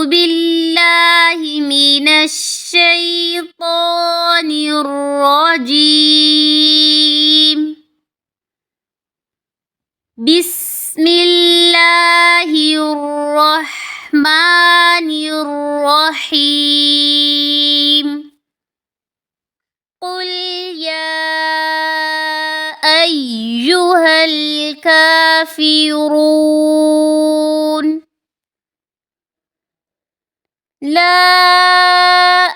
بالله من الشيطان الرجيم. بسم الله الرحمن الرحيم. قل يا أيها الكافرون لا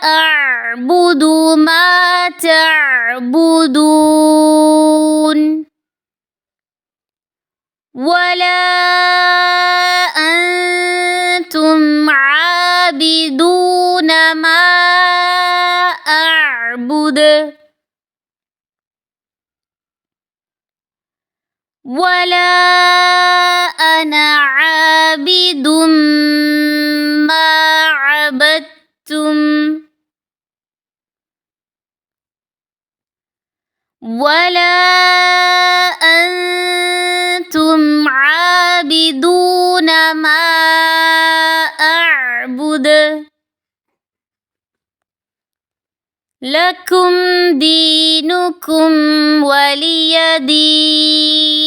أعبد ما تعبدون ولا أنتم عابدون ما أعبد ولا أنا عابد ما عبدتم ولا أنتم عابدون ما أعبد لكم دينكم ولي دين.